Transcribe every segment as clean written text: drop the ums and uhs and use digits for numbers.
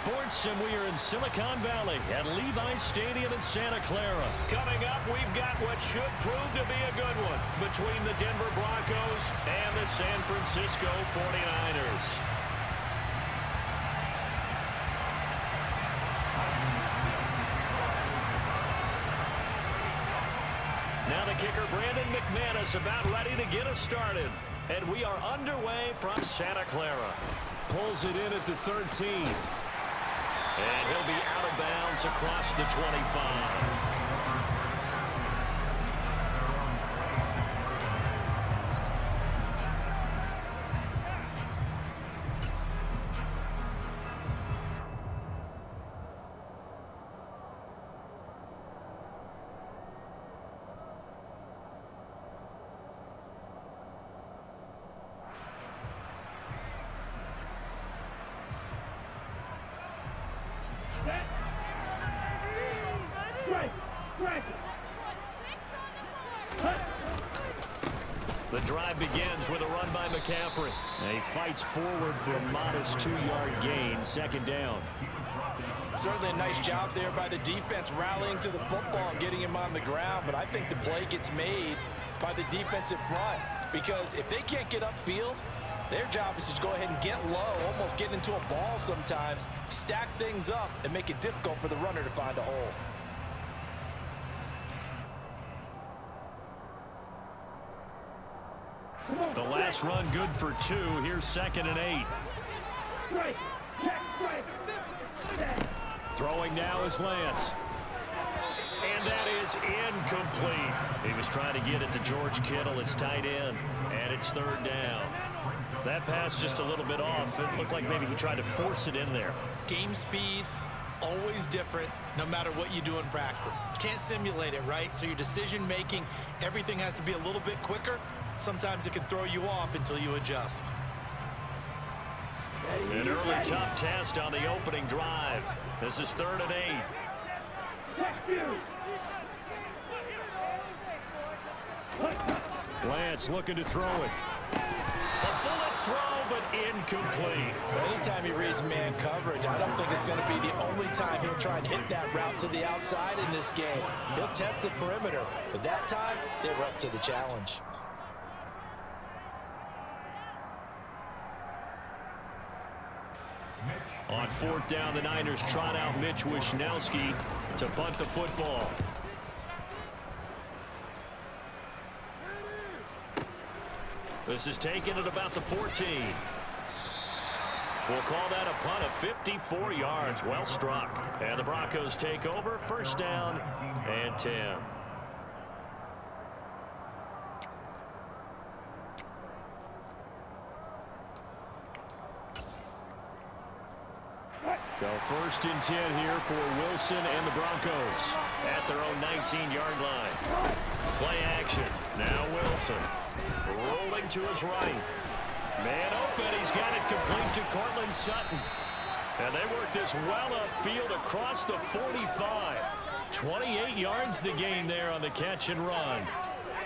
Sports, and we are in Silicon Valley at Levi's Stadium in Santa Clara. Coming up, we've got what should prove to be a good one between the Denver Broncos and the San Francisco 49ers. Now the kicker, Brandon McManus, about ready to get us started. And we are underway from Santa Clara. Pulls it in at the 13. And he'll be out of bounds across the 25. The drive begins with a run by McCaffrey. He fights forward for a modest 2-yard gain, second down. Certainly a nice job there by the defense rallying to the football and getting him on the ground, but I think the play gets made by the defensive front because if they can't get upfield, their job is to go ahead and get low, almost get into a ball sometimes, stack things up, and make it difficult for the runner to find a hole. The last run good for 2. Here's 2nd and 8. Throwing now is Lance. And that is incomplete. He was trying to get it to George Kittle, his tight end, and it's 3rd down. That pass just a little bit off. It looked like maybe he tried to force it in there. Game speed, always different, no matter what you do in practice. Can't simulate it, right? So your decision making, everything has to be a little bit quicker. Sometimes it can throw you off until you adjust. An early tough test on the opening drive. This is 3rd and 8. Lance looking to throw it. A bullet throw, but incomplete. Anytime he reads man coverage, I don't think it's going to be the only time he'll try and hit that route to the outside in this game. He'll test the perimeter, but that time, they were up to the challenge. On 4th down, the Niners trot out Mitch Wishnowsky to punt the football. This is taken at about the 14. We'll call that a punt of 54 yards. Well struck. And the Broncos take over. 1st down and 10. So 1st and 10 here for Wilson and the Broncos at their own 19-yard line. Play action. Now Wilson rolling to his right. Man open. He's got it complete to Cortland Sutton. And they work this well upfield across the 45. 28 yards the gain there on the catch and run.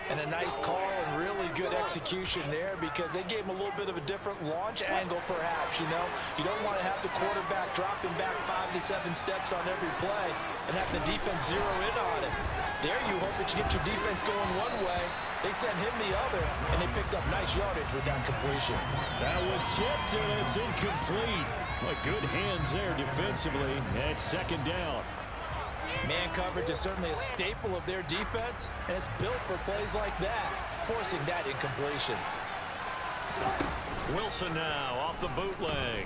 And a nice call and really good execution there because they gave him a little bit of a different launch angle perhaps, you know. You don't want to have the quarterback dropping back 5 to 7 steps on every play and have the defense zero in on it. There you hope that you get your defense going one way. They sent him the other, and they picked up nice yardage with that completion. That one tipped, and it's incomplete. What good hands there defensively at 2nd down. Man coverage is certainly a staple of their defense, and it's built for plays like that, forcing that incompletion. Wilson now off the bootleg.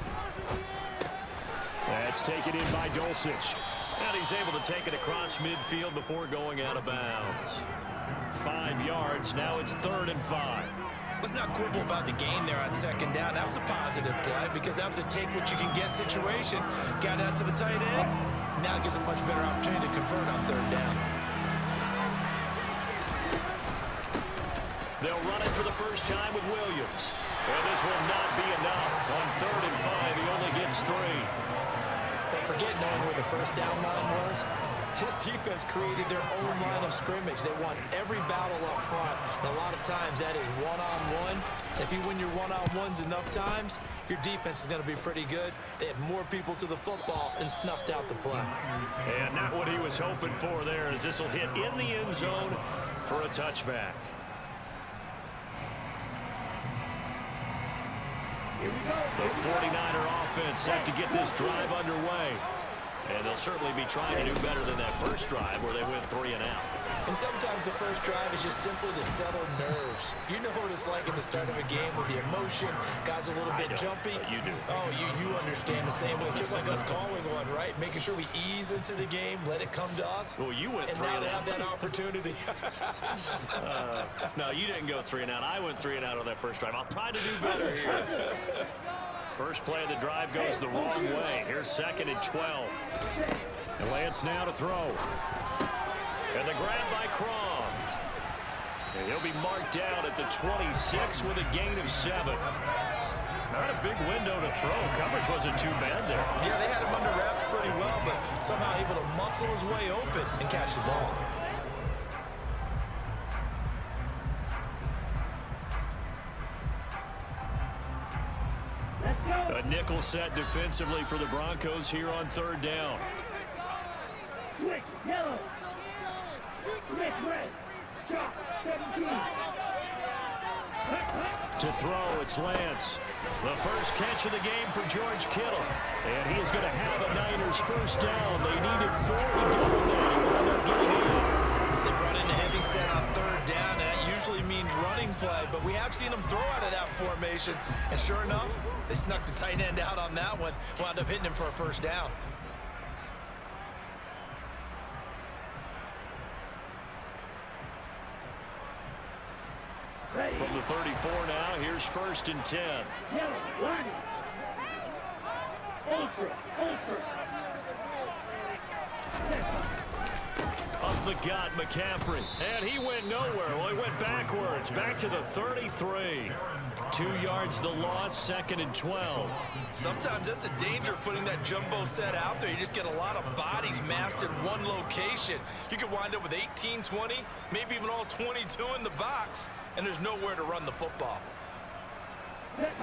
That's taken in by Dulcich. And he's able to take it across midfield before going out of bounds. 5 yards. Now it's 3rd and 5. Let's not quibble about the gain there on 2nd down. That was a positive play because that was a take-what-you-can-get situation. Got out to the tight end. Now it gives a much better opportunity to convert on 3rd down. They'll run it for the first time with Williams. And this will not be enough. On 3rd and 5, he only gets 3. But forget knowing where the first down line was. This defense created their own line of scrimmage. They won every battle up front, and a lot of times that is one-on-one. If you win your one-on-ones enough times, your defense is going to be pretty good. They had more people to the football and snuffed out the play. And not what he was hoping for there, as this will hit in the end zone for a touchback. The 49er offense set to get this drive underway. And they'll certainly be trying to do better than that first drive where they went 3 and out. And sometimes the first drive is just simply to settle nerves. You know what it's like at the start of a game with the emotion. Guys a little bit jumpy. You do. Oh, you understand the same way. It's just like us calling one, right? Making sure we ease into the game, let it come to us. Well, you went 3 and out. And now now they have that opportunity. No, you didn't go 3 and out. I went 3 and out on that first drive. I'll try to do better here. First play of the drive goes the wrong way. Here's 2nd and 12. And Lance now to throw. And the grab by Croft. And he'll be marked down at the 26 with a gain of 7. Not a big window to throw. Coverage wasn't too bad there. Yeah, they had him under wraps pretty well, but somehow able to muscle his way open and catch the ball. A nickel set defensively for the Broncos here on 3rd down. Switch, yellow. Switch, red. Drop, 17. To throw, it's Lance. The first catch of the game for George Kittle. And he is going to have a Niners first down. They needed 4. He doubled that. He wound up getting it. They brought in a heavy set on 3rd down, and that usually means running play, but we have seen them throw out of that formation. And sure enough, they snuck the tight end out on that one, wound up hitting him for a first down. From the 34 now, here's 1st and 10. Yellow, line. Ultra. Up the gut, McCaffrey. And he went nowhere. Well, he went backwards. Back to the 33. 2 yards the loss, 2nd and 12. Sometimes that's a danger putting that jumbo set out there. You just get a lot of bodies massed in one location. You could wind up with 18, 20, maybe even all 22 in the box, and there's nowhere to run the football.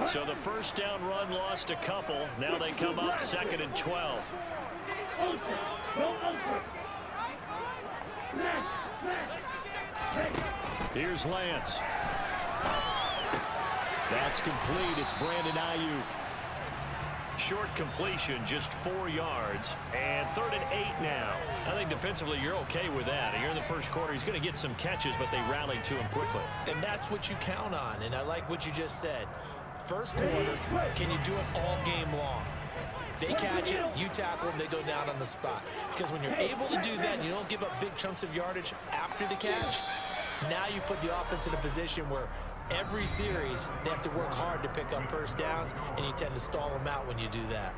So the first down run lost a couple. Now they come up 2nd and 12. Here's Lance. That's complete. It's Brandon Ayuk. Short completion, just 4 yards. And 3rd and 8 now. I think defensively you're okay with that. You're in the first quarter. He's going to get some catches, but they rallied to him quickly. And that's what you count on. And I like what you just said. First quarter, can you do it all game long? They catch it, you tackle them, they go down on the spot. Because when you're able to do that and you don't give up big chunks of yardage after the catch, now you put the offense in a position where every series they have to work hard to pick up first downs, and you tend to stall them out when you do that.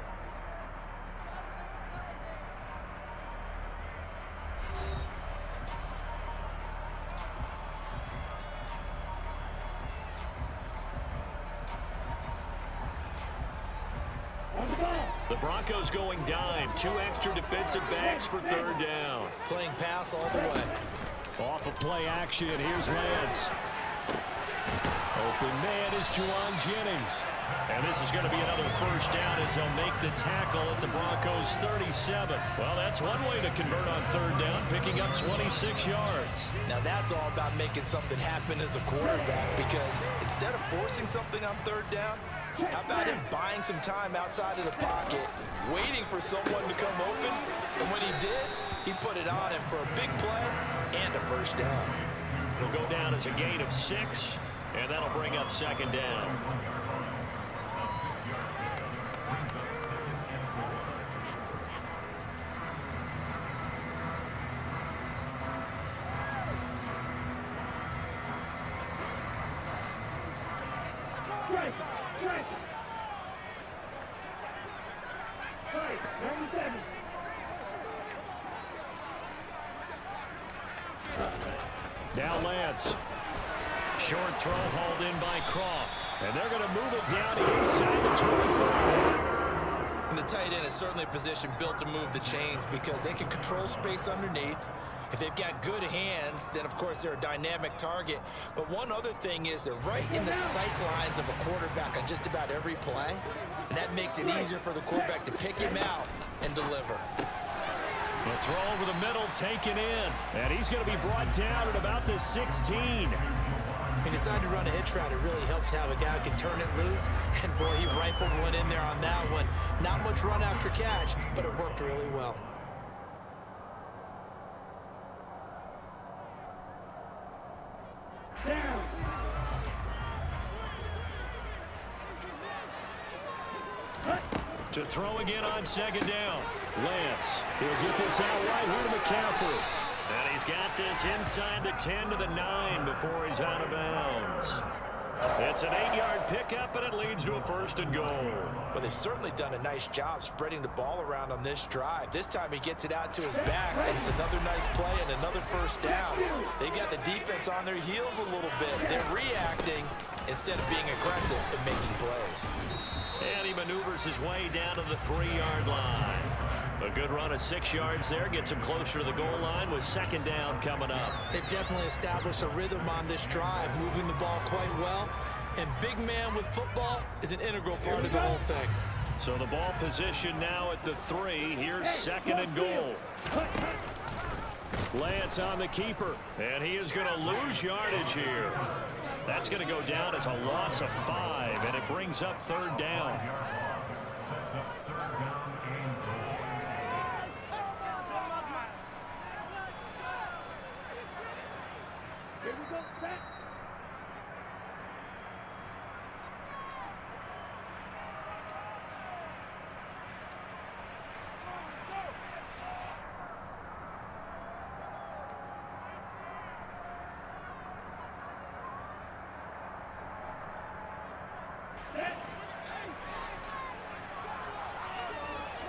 The Broncos going dime. 2 extra defensive backs for 3rd down. Playing pass all the way. Off of play action, here's Lance. Open man is Juwan Jennings. And this is going to be another first down as they'll make the tackle at the Broncos 37. Well, that's one way to convert on 3rd down, picking up 26 yards. Now that's all about making something happen as a quarterback, because instead of forcing something on 3rd down, how about him buying some time outside of the pocket, waiting for someone to come open, and when he did, he put it on him for a big play and a first down. It'll go down as a gain of 6, and that'll bring up 2nd down. Now Lance. Short throw hauled in by Croft. And they're going to move it down inside the 25. And the tight end is certainly a position built to move the chains because they can control space underneath. If they've got good hands, then of course they're a dynamic target. But one other thing is they're right in the sight lines of a quarterback on just about every play. And that makes it easier for the quarterback to pick him out and deliver. The throw over the middle, taken in. And he's going to be brought down at about the 16. He decided to run a hitch route. It really helped to have a guy who can turn it loose. And boy, he rifled one in there on that one. Not much run after catch, but it worked really well. Down. To throw again on second down. Lance, he'll get this out right here to McCaffrey. And he's got this inside the 10 to the 9 before he's out of bounds. It's an 8-yard pickup, and it leads to a 1st and goal. Well, they've certainly done a nice job spreading the ball around on this drive. This time he gets it out to his back, and it's another nice play and another 1st down. They got the defense on their heels a little bit. They're reacting instead of being aggressive and making plays. And he maneuvers his way down to the 3-yard line. A good run of 6 yards there gets him closer to the goal line with 2nd down coming up. They've definitely established a rhythm on this drive, moving the ball quite well. And big man with football is an integral part of the whole thing. So the ball position now at the 3. Here's 2nd and goal. Lance on the keeper, and he is going to lose yardage here. That's going to go down as a loss of 5, and it brings up 3rd down. Here we go, set.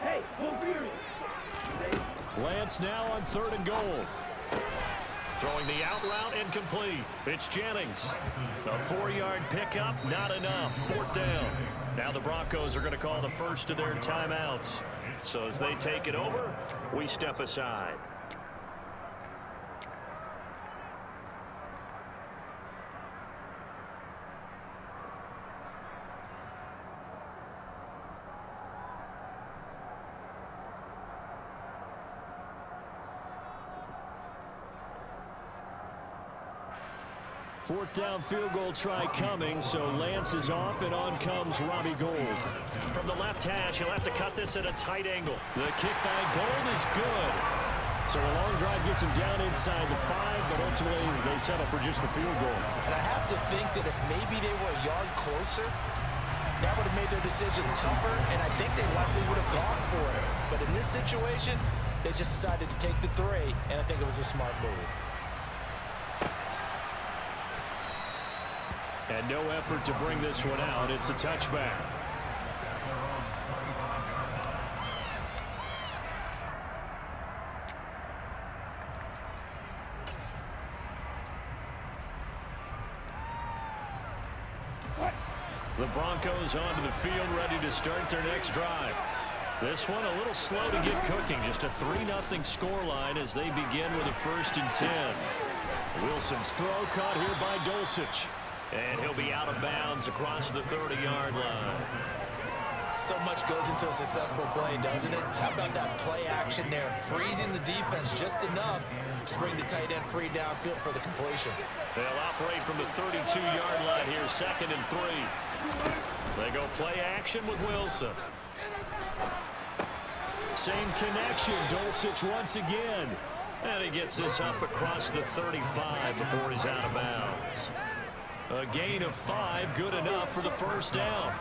Hey, over here. Lance now on 3rd and goal. Throwing the out route incomplete. It's Jennings. A 4-yard pickup, not enough. 4th down. Now the Broncos are going to call the first of their timeouts. So as they take it over, we step aside. Fourth down field goal try coming, so Lance is off, and on comes Robbie Gould. From the left hash, he'll have to cut this at a tight angle. The kick by Gould is good. So a long drive gets him down inside the 5, but ultimately they settle for just the field goal. And I have to think that if maybe they were a yard closer, that would have made their decision tougher, and I think they likely would have gone for it. But in this situation, they just decided to take the 3, and I think it was a smart move. And no effort to bring this one out. It's a touchback. The Broncos onto the field, ready to start their next drive. This one a little slow to get cooking. Just a 3-0 scoreline as they begin with a 1st and 10. Wilson's throw caught here by Dulcich. And he'll be out of bounds across the 30-yard line. So much goes into a successful play, doesn't it? How about that play action there, freezing the defense just enough to bring the tight end free downfield for the completion. They'll operate from the 32-yard line here, 2nd and 3. They go play action with Wilson. Same connection, Dulcich once again. And he gets this up across the 35 before he's out of bounds. A gain of 5, good enough for the 1st down.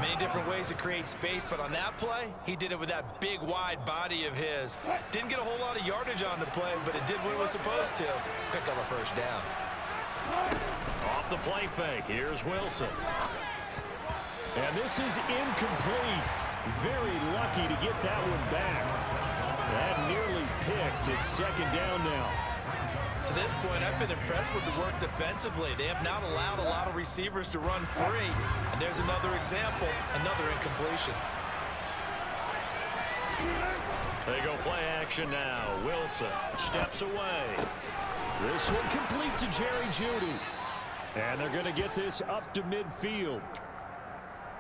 Many different ways to create space, but on that play, he did it with that big, wide body of his. Didn't get a whole lot of yardage on the play, but it did what it was supposed to. Pick up a 1st down. Off the play fake, here's Wilson. And this is incomplete. Very lucky to get that one back. That nearly picked. It's 2nd down now. To this point, I've been impressed with the work defensively. They have not allowed a lot of receivers to run free. And there's another example, another incompletion. They go play action now. Wilson steps away. This one complete to Jerry Jeudy. And they're going to get this up to midfield.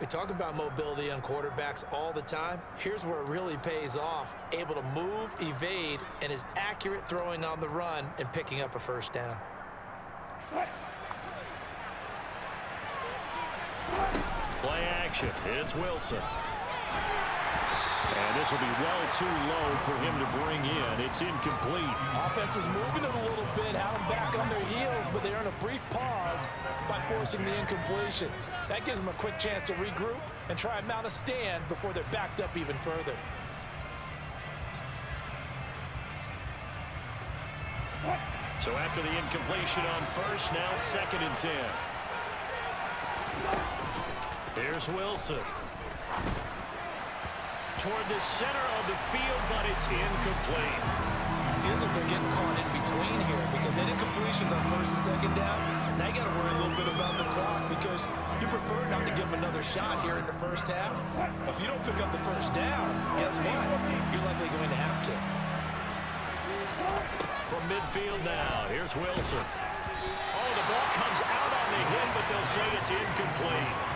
We talk about mobility on quarterbacks all the time. Here's where it really pays off. Able to move, evade, and is accurate throwing on the run and picking up a first down. Play action. It's Wilson. And this will be well too low for him to bring in. It's incomplete. Offense was moving it a little bit, had them back on their heels, but they earn a brief pause by forcing the incompletion. That gives them a quick chance to regroup and try and mount a stand before they're backed up even further. So after the incompletion on first, now 2nd and 10. Here's Wilson. Toward the center of the field, but it's incomplete. Feels like they're getting caught in between here because they did completions on 1st and 2nd down. Now you got to worry a little bit about the clock because you prefer not to give them another shot here in the first half. But if you don't pick up the first down, guess what? You're likely going to have to. From midfield now, here's Wilson. Oh, the ball comes out on the hit, but they'll say it's incomplete.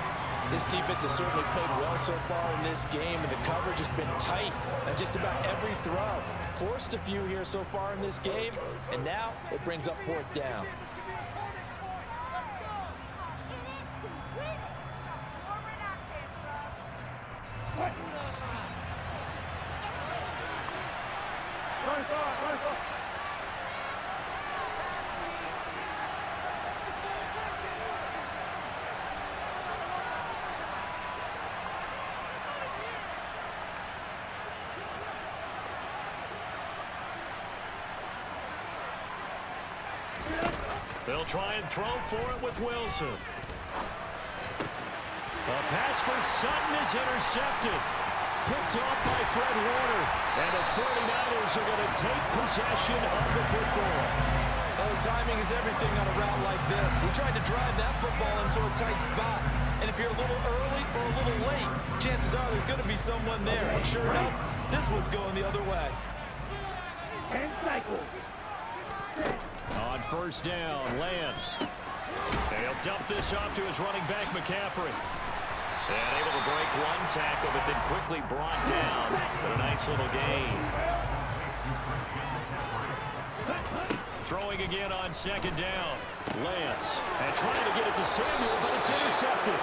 This defense has certainly played well so far in this game, and the coverage has been tight on just about every throw. Forced a few here so far in this game, and now it brings up 4th down. They'll try and throw for it with Wilson. A pass for Sutton is intercepted. Picked off by Fred Warner. And the 49ers are going to take possession of the football. Oh, timing is everything on a route like this. He tried to drive that football into a tight spot. And if you're a little early or a little late, chances are there's going to be someone there. And sure enough, this one's going the other way. And cycle. On 1st down, Lance. He'll dump this off to his running back, McCaffrey. And able to break one tackle, but then quickly brought down with a nice little gain. Throwing again on 2nd down. Lance. And trying to get it to Samuel, but it's intercepted.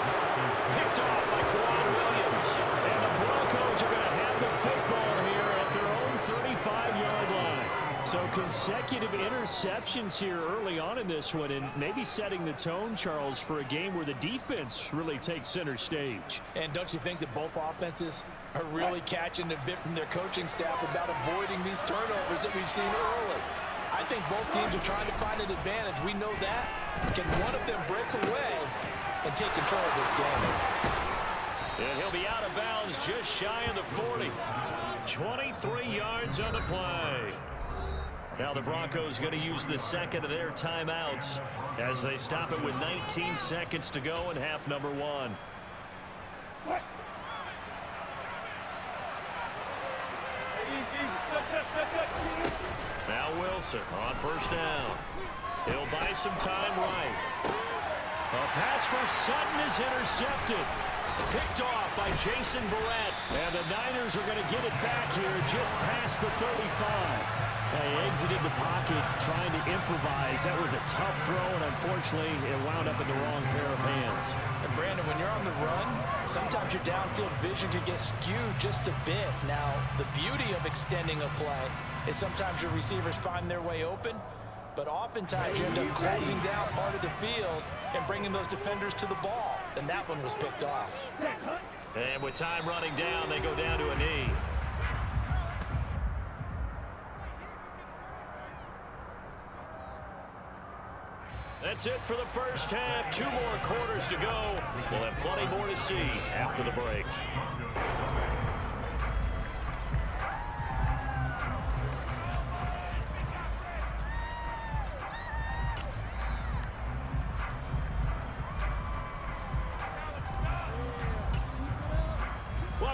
Picked off by Quan Williams. And the Broncos are going to have the football here at their own 35-yard line. So consecutive interceptions here early on in this one, and maybe setting the tone, Charles, for a game where the defense really takes center stage. And don't you think that both offenses are really catching a bit from their coaching staff about avoiding these turnovers that we've seen early? I think both teams are trying to find an advantage. We know that. Can one of them break away and take control of this game? And he'll be out of bounds just shy of the 40. 23 yards on the play. Now the Broncos going to use the 2nd of their timeouts as they stop it with 19 seconds to go in half number 1. Now Wilson on 1st down. He'll buy some time right. A pass for Sutton is intercepted. Picked off by Jason Verrett. And the Niners are going to get it back here just past the 35. They exited the pocket trying to improvise. That was a tough throw, and unfortunately, it wound up in the wrong pair of hands. And Brandon, when you're on the run, sometimes your downfield vision can get skewed just a bit. Now, the beauty of extending a play is sometimes your receivers find their way open, but oftentimes you end up closing down part of the field and bringing those defenders to the ball. And that one was picked off. And with time running down, they go down to a knee. That's it for the first half. 2 more quarters to go. We'll have plenty more to see after the break.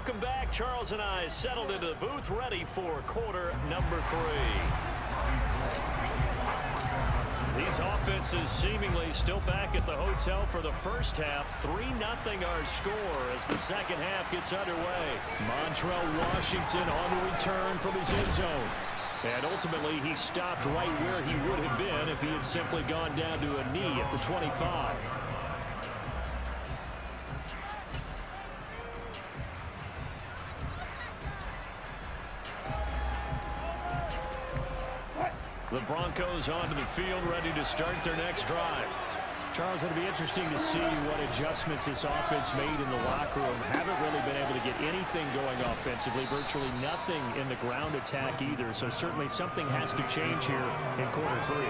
Welcome back. Charles and I settled into the booth, ready for quarter number 3. These offenses seemingly still back at the hotel for the first half. 3-0 our score as the second half gets underway. Montrell Washington on the return from his end zone. And ultimately, he stopped right where he would have been if he had simply gone down to a knee at the 25. The Broncos onto the field, ready to start their next drive. Charles, it'll be interesting to see what adjustments this offense made in the locker room. Haven't really been able to get anything going offensively, virtually nothing in the ground attack either. So certainly something has to change here in quarter 3.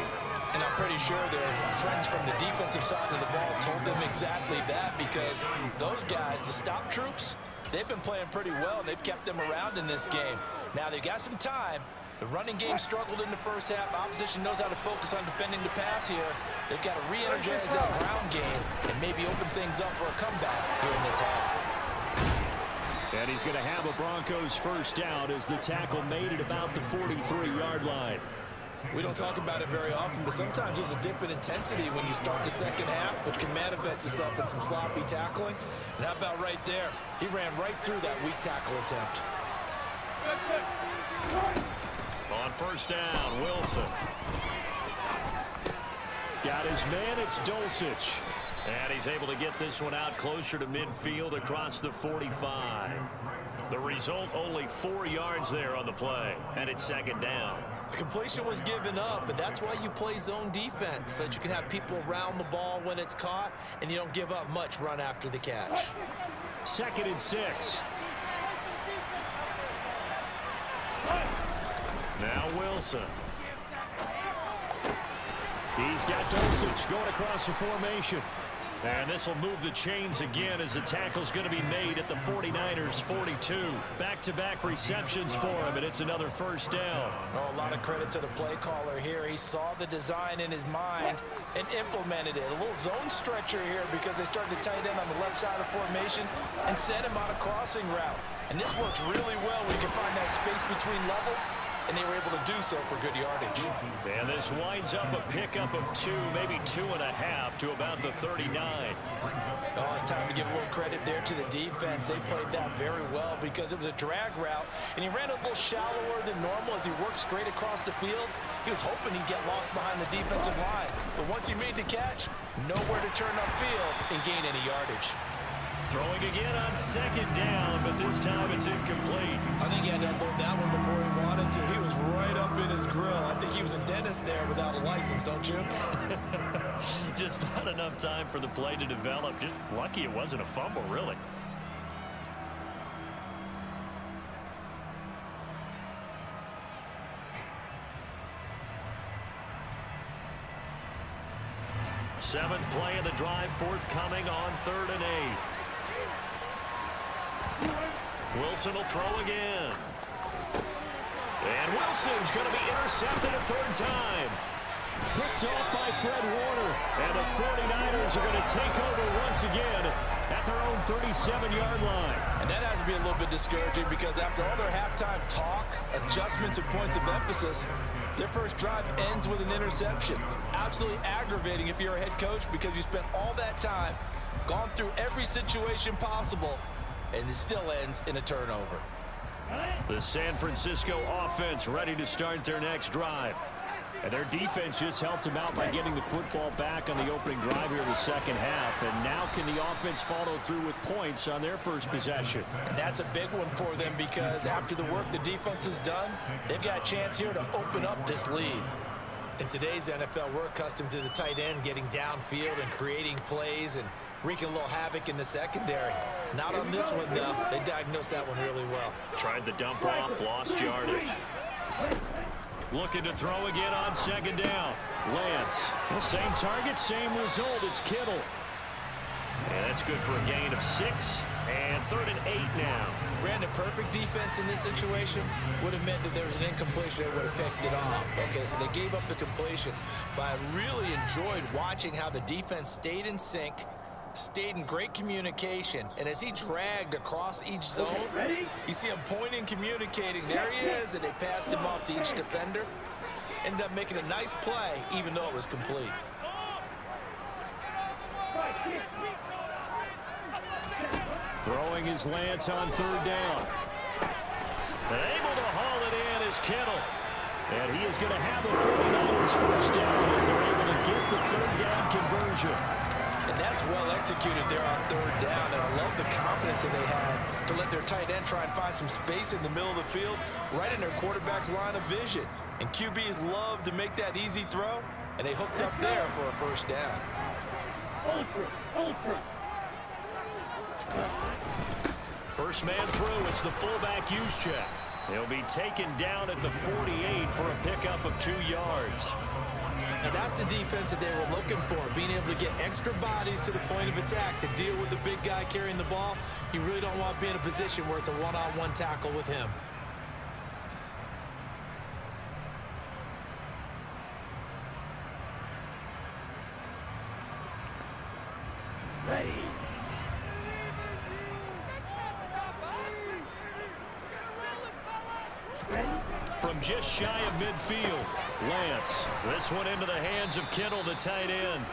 And I'm pretty sure their friends from the defensive side of the ball told them exactly that, because those guys, the stop troops, they've been playing pretty well, and they've kept them around in this game. Now they've got some time. The running game struggled in the first half. Opposition knows how to focus on defending the pass here. They've got to re-energize that ground game and maybe open things up for a comeback here in this half. And he's going to have a Broncos first down as the tackle made at about the 43-yard line. We don't talk about it very often, but sometimes there's a dip in intensity when you start the second half, which can manifest itself in some sloppy tackling. And how about right there? He ran right through that weak tackle attempt. On first down, Wilson. Got his man, it's Dulcich. And he's able to get this one out closer to midfield across the 45. The result, only 4 yards there on the play, and it's second down. The completion was given up, but that's why you play zone defense, so that you can have people around the ball when it's caught, and you don't give up much run after the catch. 2nd and 6. Now Wilson. He's got Dulcich going across the formation. And this will move the chains again as the tackle's going to be made at the 49ers 42. Back-to-back receptions for him, and it's another first down. Oh, a lot of credit to the play caller here. He saw the design in his mind and implemented it. A little zone stretcher here because they started the tight end on the left side of formation and sent him on a crossing route. And this works really well when you can find that space between levels, and they were able to do so for good yardage. And this winds up a pickup of 2, maybe 2.5 to about the 39. Oh, it's time to give a little credit there to the defense. They played that very well because it was a drag route, and he ran a little shallower than normal as he worked straight across the field. He was hoping he'd get lost behind the defensive line, but once he made the catch, nowhere to turn upfield and gain any yardage. Throwing again on second down, but this time it's incomplete. I think he had to unload that one before he wanted to. He was right up in his grill. I think he was a dentist there without a license, don't you? Just not enough time for the play to develop. Just lucky it wasn't a fumble, really. Seventh play of the drive forthcoming on 3rd and 8. Wilson will throw again. And Wilson's going to be intercepted a 3rd time. Picked off by Fred Warner. And the 49ers are going to take over once again at their own 37-yard line. And that has to be a little bit discouraging because after all their halftime talk, adjustments, and points of emphasis, their first drive ends with an interception. Absolutely aggravating if you're a head coach because you spent all that time, gone through every situation possible, and it still ends in a turnover. The San Francisco offense ready to start their next drive. And their defense just helped them out by getting the football back on the opening drive here in the second half. And now can the offense follow through with points on their first possession? And that's a big one for them because after the work the defense has done, they've got a chance here to open up this lead. In today's NFL, we're accustomed to the tight end getting downfield and creating plays and wreaking a little havoc in the secondary. Not on this one, though. They diagnosed that one really well. Tried the dump off, lost yardage. Looking to throw again on second down. Lance. Well, same target, same result. It's Kittle. And that's good for a gain of 6. And 3rd and 8 now. Ran the perfect defense in this situation. Would have meant that there was an incompletion. They would have picked it off. Okay, so they gave up the completion. But I really enjoyed watching how the defense stayed in sync, stayed in great communication, and as he dragged across each zone, you see him pointing, communicating. There he is, and they passed him off to each defender. Ended up making a nice play, even though it was complete. Throwing his Lance on third down. And able to haul it in is Kittle. And he is going to have the 49ers first down as they're able to get the third down conversion. And that's well executed there on third down. And I love the confidence that they had to let their tight end try and find some space in the middle of the field, right in their quarterback's line of vision. And QBs love to make that easy throw, and they hooked up there for a first down. First man through, it's the fullback use check. He'll be taken down at the 48 for a pickup of 2 yards. And that's the defense that they were looking for, being able to get extra bodies to the point of attack to deal with the big guy carrying the ball. You really don't want to be in a position where it's a one-on-one tackle with him. Ready. From just shy of midfield, Lance. This one into the hands of Kittle, the tight end.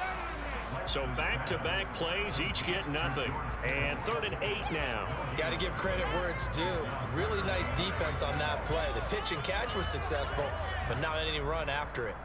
So back-to-back plays, each get nothing. And 3rd and 8 now. Got to give credit where it's due. Really nice defense on that play. The pitch and catch was successful, but not any run after it.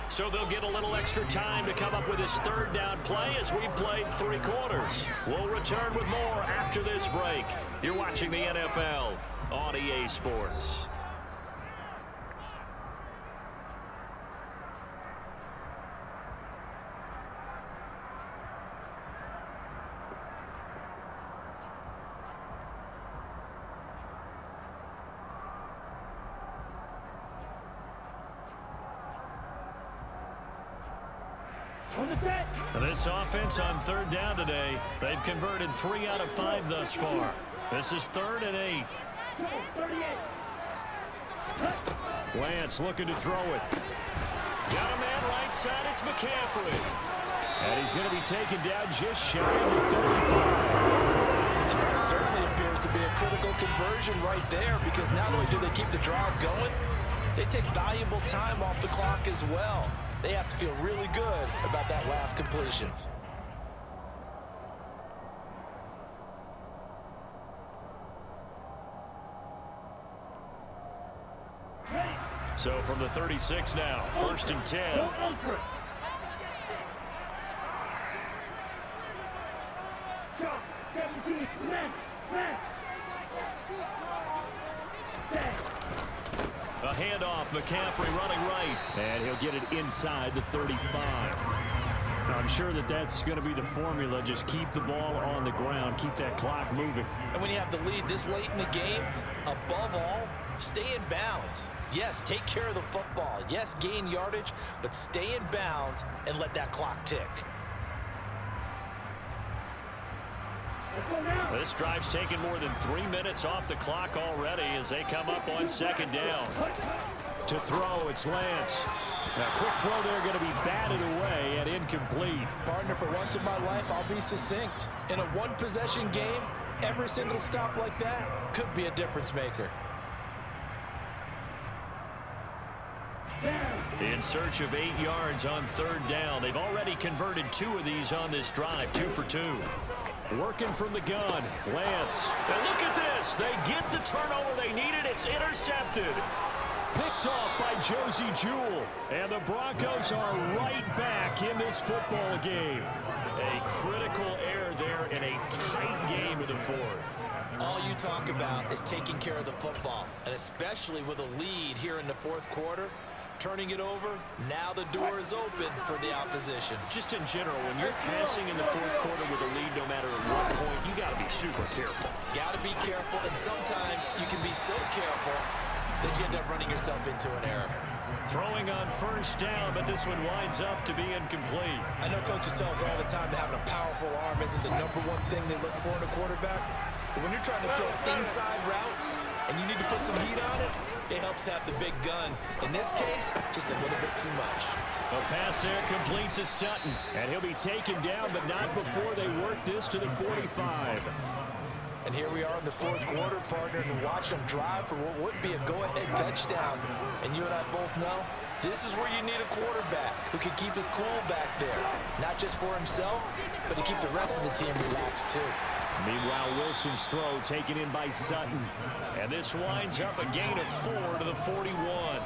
So they'll get a little extra time to come up with his 3rd down play as we've played 3 quarters. We'll return with more after this break. You're watching the NFL on EA Sports. And this offense on 3rd down today, they've converted 3 out of 5 thus far. This is 3rd and 8. Lance looking to throw it. Got a man right side, it's McCaffrey. And he's going to be taken down just shy of the 35. And that certainly appears to be a critical conversion right there, because not only do they keep the drive going, they take valuable time off the clock as well. They have to feel really good about that last completion. So from the 36 now, 1st and 10. A handoff, McCaffrey running right, and he'll get it inside the 35. Now, I'm sure that that's going to be the formula. Just keep the ball on the ground, keep that clock moving. And when you have the lead this late in the game, above all, stay in bounds. Yes, take care of the football. Yes, gain yardage, but stay in bounds and let that clock tick. This drive's taken more than 3 minutes off the clock already as they come up on 2nd down. To throw, it's Lance. Now, quick throw there going to be batted away and incomplete. Partner, for once in my life, I'll be succinct. In a one-possession game, every single stop like that could be a difference maker. In search of 8 yards on 3rd down. They've already converted 2 of these on this drive, 2 for 2. Working from the gun, Lance. And look at this. They get the turnover they needed. It's intercepted. Picked off by Josie Jewell. And the Broncos are right back in this football game. A critical error there in a tight game of the 4th. All you talk about is taking care of the football, and especially with a lead here in the 4th quarter. Turning it over, now the door is open for the opposition. Just in general, when you're passing in the 4th quarter with a lead, no matter at what point, you got to be super careful. Got to be careful, and sometimes you can be so careful that you end up running yourself into an error. Throwing on first down, but this one winds up to be incomplete. I know coaches tell us all the time that having a powerful arm isn't the #1 thing they look for in a quarterback. But when you're trying to throw inside routes and you need to put some heat on it, it helps to have the big gun. In this case, just a little bit too much. A pass there complete to Sutton. And he'll be taken down, but not before they work this to the 45. And here we are in the fourth quarter, partner, and watch them drive for what would be a go-ahead touchdown. And you and I both know this is where you need a quarterback who can keep his cool back there. Not just for himself, but to keep the rest of the team relaxed too. Meanwhile, Wilson's throw taken in by Sutton. And this winds up a gain of 4 to the 41.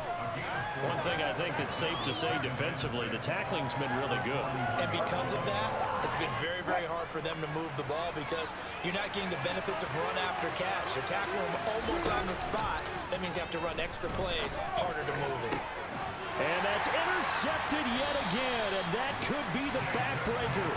One thing I think that's safe to say defensively, the tackling's been really good. And because of that, it's been very, very hard for them to move the ball because you're not getting the benefits of run after catch. They're tackling them almost on the spot. That means you have to run extra plays, harder to move it. And that's intercepted yet again, and that could be the backbreaker.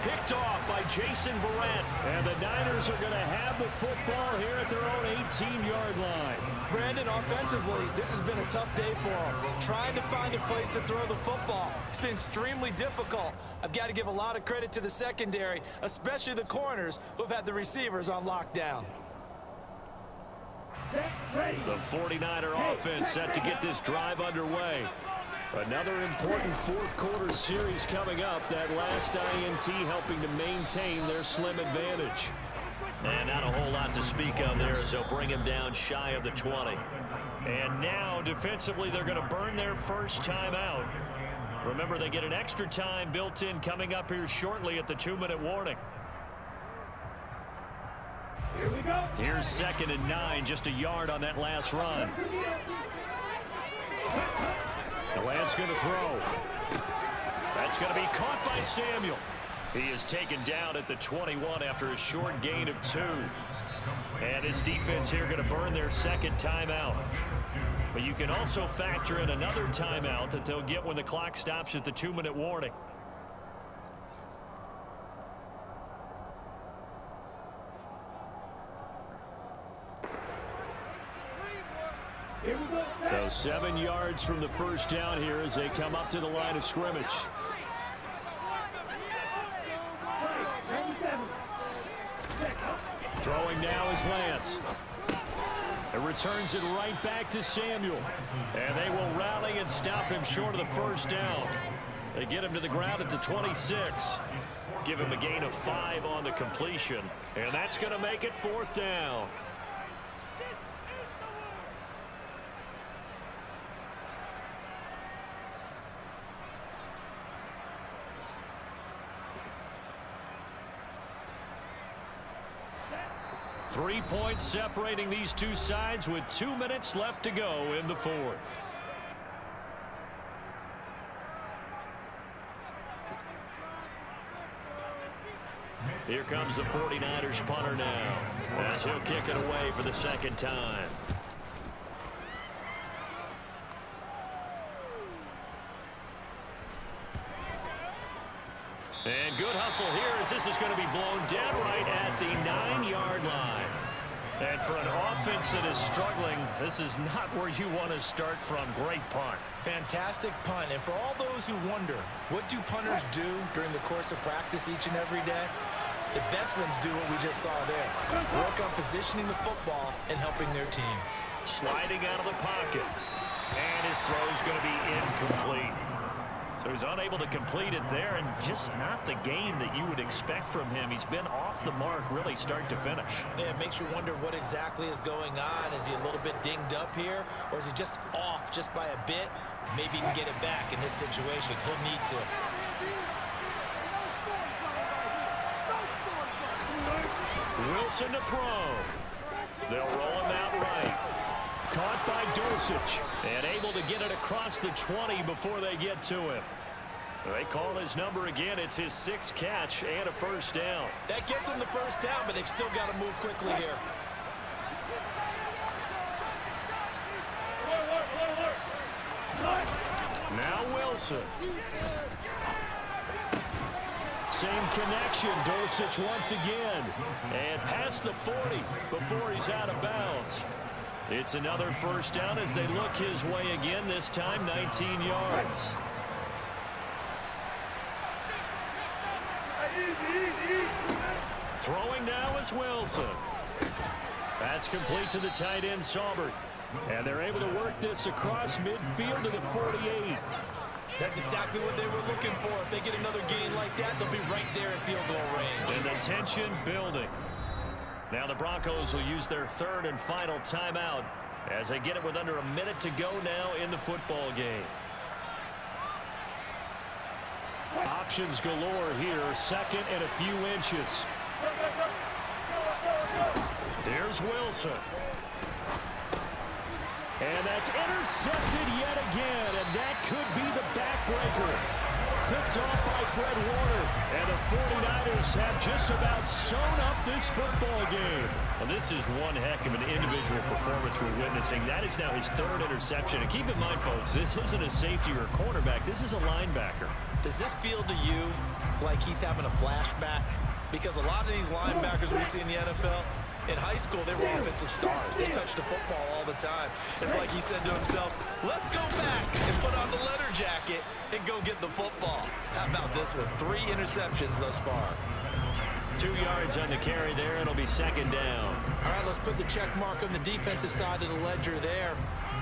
Picked off by Jason Verrett. And the Niners are going to have the football here at their own 18-yard line. Brandon, offensively, this has been a tough day for them. Trying to find a place to throw the football. It's been extremely difficult. I've got to give a lot of credit to the secondary, especially the corners who have had the receivers on lockdown. The 49er offense set to get this drive underway. Another important fourth quarter series coming up. That last INT helping to maintain their slim advantage. And not a whole lot to speak of there as they'll bring him down shy of the 20. And now defensively they're going to burn their first timeout. Remember, they get an extra time built in coming up here shortly at the 2-minute warning. Here we go. Here's 2nd and 9, just a yard on that last run. The Lance going to throw. That's going to be caught by Samuel. He is taken down at the 21 after a short gain of 2. And his defense here going to burn their second timeout. But you can also factor in another timeout that they'll get when the clock stops at the 2-minute warning. So 7 yards from the first down here as they come up to the line of scrimmage. Throwing now is Lance. It returns it right back to Samuel. And they will rally and stop him short of the first down. They get him to the ground at the 26. Give him a gain of 5 on the completion. And that's going to make it 4th down. Three points separating these two sides with 2 minutes left to go in the fourth. Here comes the 49ers punter now, as he'll kick it away for the second time. And good hustle here as this is going to be blown dead right at the 9-yard line. And for an offense that is struggling, this is not where you want to start from. Great punt. Fantastic punt. And for all those who wonder, what do punters do during the course of practice each and every day? The best ones do what we just saw there. Work on positioning the football and helping their team. Sliding out of the pocket. And his throw is going to be incomplete. So he's unable to complete it there, and just not the game that you would expect from him. He's been off the mark really start to finish. Yeah, it makes you wonder what exactly is going on. Is he a little bit dinged up here, or is he just off just by a bit? Maybe he can get it back in this situation. He'll need to. Wilson to throw. They'll roll him out right. Caught by Dosich and able to get it across the 20 before they get to him. They call his number again. It's his 6th catch and a first down. That gets him the first down, but they've still got to move quickly here. Now Wilson. Same connection. Dosich once again. And past the 40 before he's out of bounds. It's another first down as they look his way again, this time 19 yards. Throwing now is Wilson. That's complete to the tight end, Saubert. And they're able to work this across midfield to the 48. That's exactly what they were looking for. If they get another gain like that, they'll be right there in field goal range. And the tension building. Now the Broncos will use their third and final timeout as they get it with under a minute to go now in the football game. Options galore here, second and a few inches. Here's Wilson. And that's intercepted yet again, and that could be the backbreaker. Picked off by Fred Warner, and the 49ers have just about sewn up this football game. Well, this is one heck of an individual performance we're witnessing. That is now his third interception. And keep in mind, folks, this isn't a safety or a cornerback. This is a linebacker. Does this feel to you like he's having a flashback? Because a lot of these linebackers we see in the NFL, in high school, they were offensive stars. They touched the football all the time. It's like he said to himself, let's go back and put on the leather jacket and go get the football. How about this one? 3 interceptions thus far. 2 yards on the carry there. It'll be second down. All right, let's put the check mark on the defensive side of the ledger there.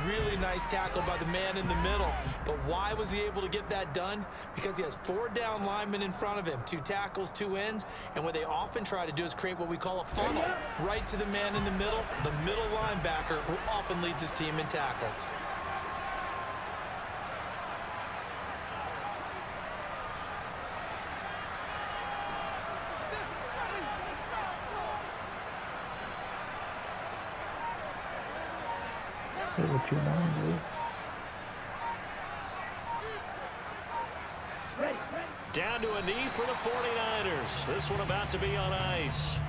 Really nice tackle by the man in the middle. But why was he able to get that done? Because he has 4 down linemen in front of him, 2 tackles, 2 ends. And what they often try to do is create what we call a funnel right to the man in the middle linebacker, who often leads his team in tackles. What you want, dude? Ready. Down to a knee for the 49ers. This one about to be on ice.